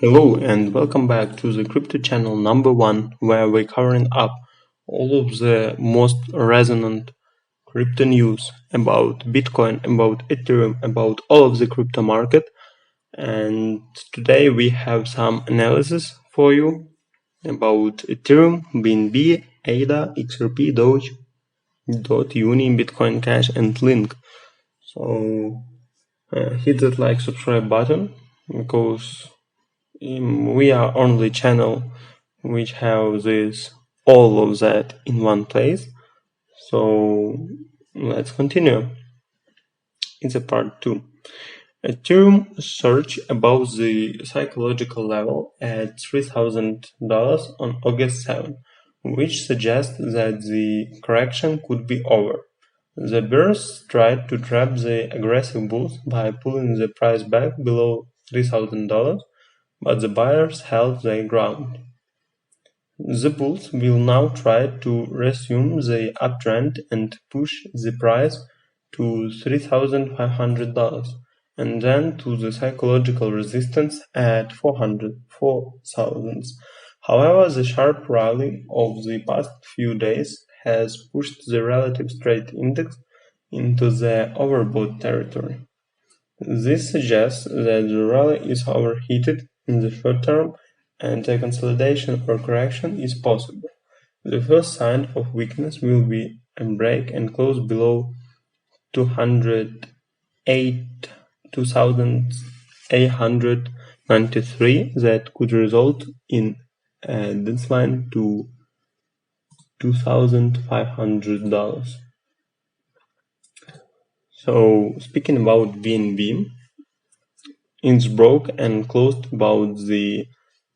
Hello and welcome back to the crypto channel #1, where we're covering up all of the most resonant crypto news about Bitcoin, about Ethereum, about all of the crypto market. And today we have some analysis for you about Ethereum, BNB, ADA, XRP, DOGE, Uni, Bitcoin Cash, and Link. So hit that like, subscribe button, because we are only channel which have all of that in one place. So let's continue. It's a part 2. Ethereum surged above the psychological level at $3,000 on August 7, which suggests that the correction could be over. The bears tried to trap the aggressive bulls by pulling the price back below $3,000, but the buyers held their ground. The bulls will now try to resume the uptrend and push the price to $3,500 and then to the psychological resistance at $4,000. However, the sharp rally of the past few days has pushed the relative strength index into the overbought territory. This suggests that the rally is overheated in the short term and a consolidation or correction is possible. The first sign of weakness will be a break and close below 2,893 that could result in a decline to $2,500. So speaking about BNB, it broke and closed about the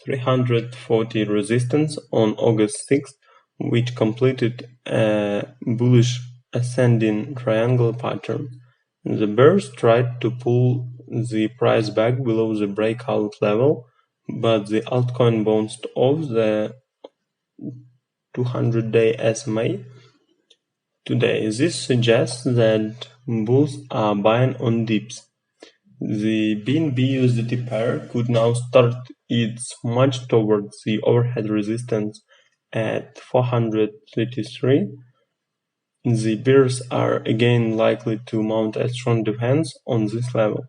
340 resistance on August 6th, which completed a bullish ascending triangle pattern. The bears tried to pull the price back below the breakout level, but the altcoin bounced off the 200-day SMA today. This suggests that bulls are buying on dips. The BNB-USDT pair could now start its march towards the overhead resistance at 433. The bears are again likely to mount a strong defense on this level.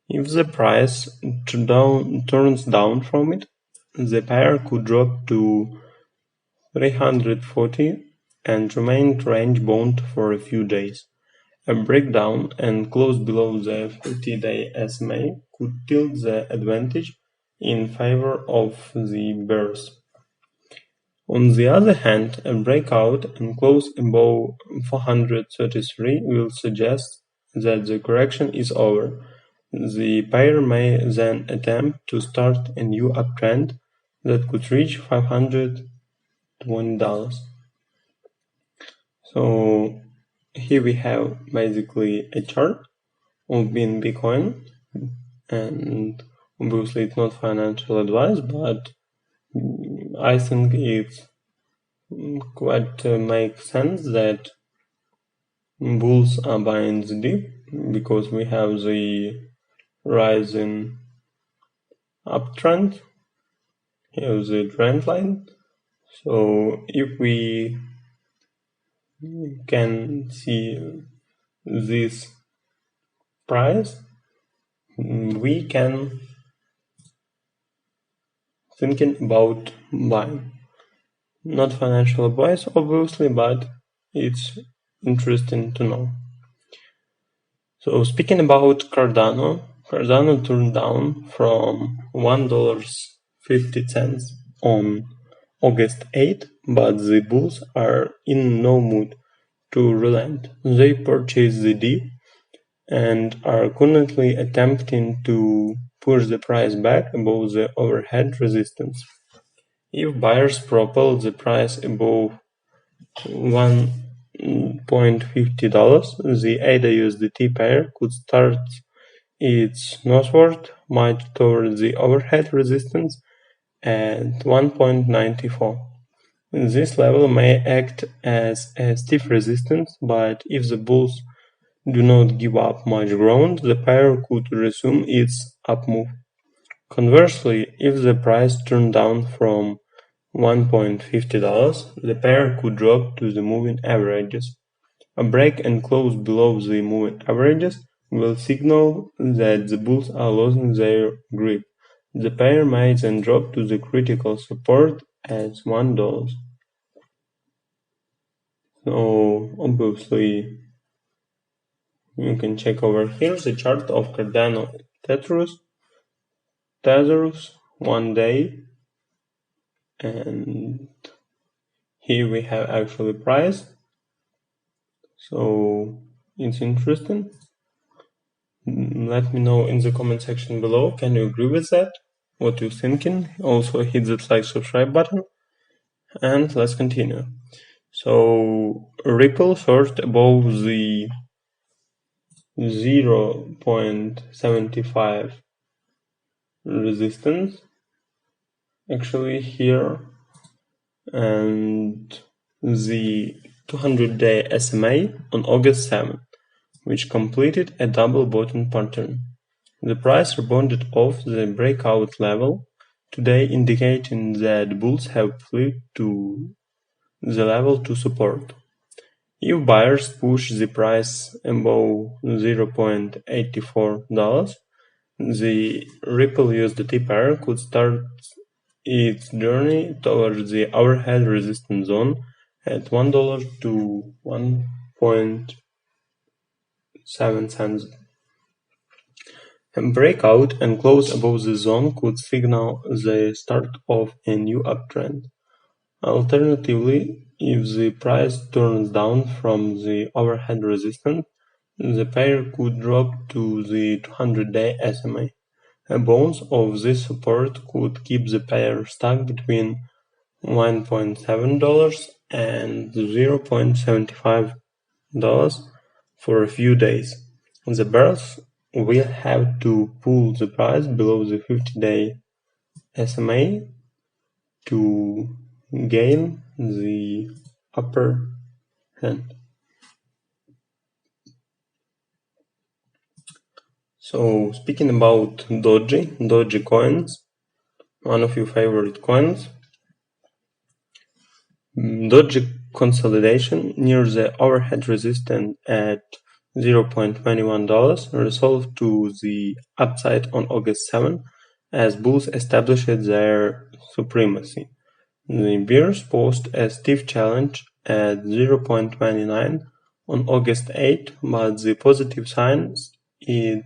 If the price turns down from it, the pair could drop to 340 and remain range bound for a few days. A breakdown and close below the 50-day SMA could tilt the advantage in favor of the bears. On the other hand, a breakout and close above 433 will suggest that the correction is over. The pair may then attempt to start a new uptrend that could reach $520. So here we have basically a chart of BNB coin, and obviously it's not financial advice, but I think it quite makes sense that bulls are buying the dip because we have the rising uptrend. Here's the trend line. So if we can see this price, we can thinking about buying. Not financial advice, obviously, but it's interesting to know. So speaking about Cardano turned down from $1.50 on August 8, but the bulls are in no mood to relent. They purchased the dip and are currently attempting to push the price back above the overhead resistance. If buyers propel the price above $1.50, the ADAUSDT pair could start its northward march towards the overhead resistance at 1.94. This level may act as a stiff resistance, but if the bulls do not give up much ground, the pair could resume its up move. Conversely, if the price turned down from $1.50, the pair could drop to the moving averages. A break and close below the moving averages will signal that the bulls are losing their grip. The pair may then drop to the critical support at $1. So obviously you can check over here the chart of Cardano Tetherus 1 day, and here we have actually price. So it's interesting. Let me know in the comment section below, can you agree with that? What you're thinking? Also hit that like subscribe button, and let's continue. So Ripple first above the 0.75 resistance actually here, and the 200-day SMA on August 7, which completed a double bottom pattern. The price rebounded off the breakout level today, indicating that bulls have flipped to the level to support. If buyers push the price above $0.84, the Ripple USDT pair could start its journey towards the overhead resistance zone at $1 to 1.7 cents. A breakout and close above the zone could signal the start of a new uptrend. Alternatively, if the price turns down from the overhead resistance, the pair could drop to the 200-day SMA. A bounce of this support could keep the pair stuck between $1.7 and $0.75 for a few days. The bears will have to pull the price below the 50-day SMA to gain the upper hand. So speaking about Doge coins, one of your favorite coins, Doge consolidation near the overhead resistance at $0.21 resolved to the upside on August 7 as bulls established their supremacy. The bears posed a stiff challenge at $0.29 on August 8, but the positive sign is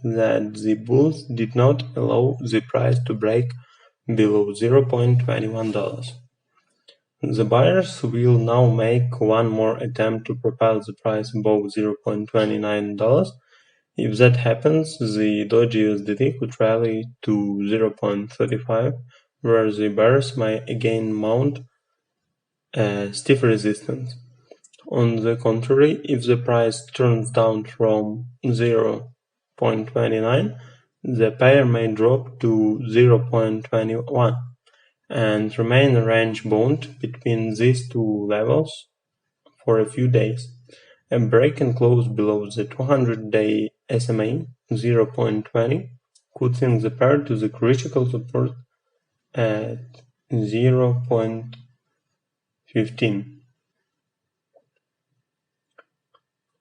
that the bulls did not allow the price to break below $0.21. The buyers will now make one more attempt to propel the price above $0.29. If that happens, the DOGEUSDT could rally to $0.35, where the bears may again mount a stiff resistance. On the contrary, if the price turns down from $0.29, the pair may drop to $0.21 and remain range-bound between these two levels for a few days. A break and close below the 200-day SMA $0.20 could send the pair to the critical support at $0.15.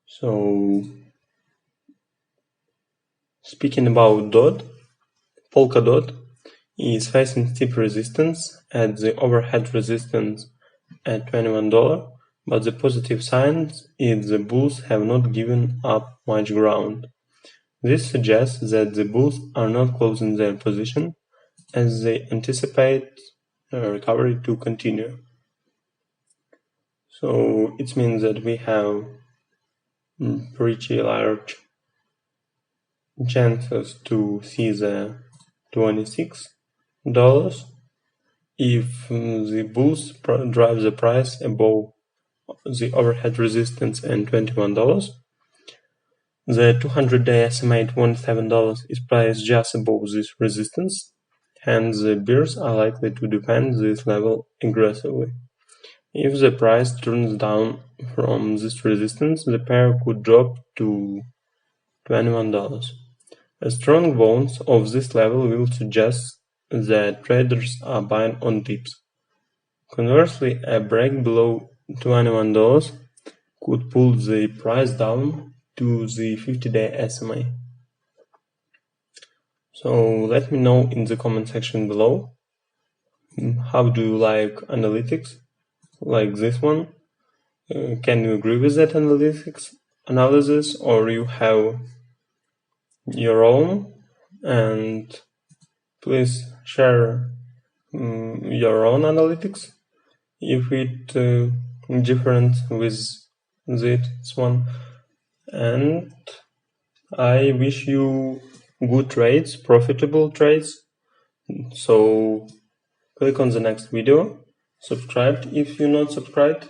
So, speaking about Polkadot is facing steep resistance at the overhead resistance at $21, but the positive signs is the bulls have not given up much ground. This suggests that the bulls are not closing their position as they anticipate recovery to continue. So it means that we have pretty large chances to see the $26 if the bulls drive the price above the overhead resistance and $21. The 200-day SMA at $17 is priced just above this resistance, hence the bears are likely to defend this level aggressively. If the price turns down from this resistance, the pair could drop to $21. A strong bounce of this level will suggest that traders are buying on dips. Conversely, a break below $21 could pull the price down to the 50-day SMA. So let me know in the comment section below, how do you like analytics like this one? Can you agree with that analysis, or you have your own? And please share your own analytics if it different with this one. And I wish you good trades, profitable trades. So click on the next video, subscribe if you're not subscribed,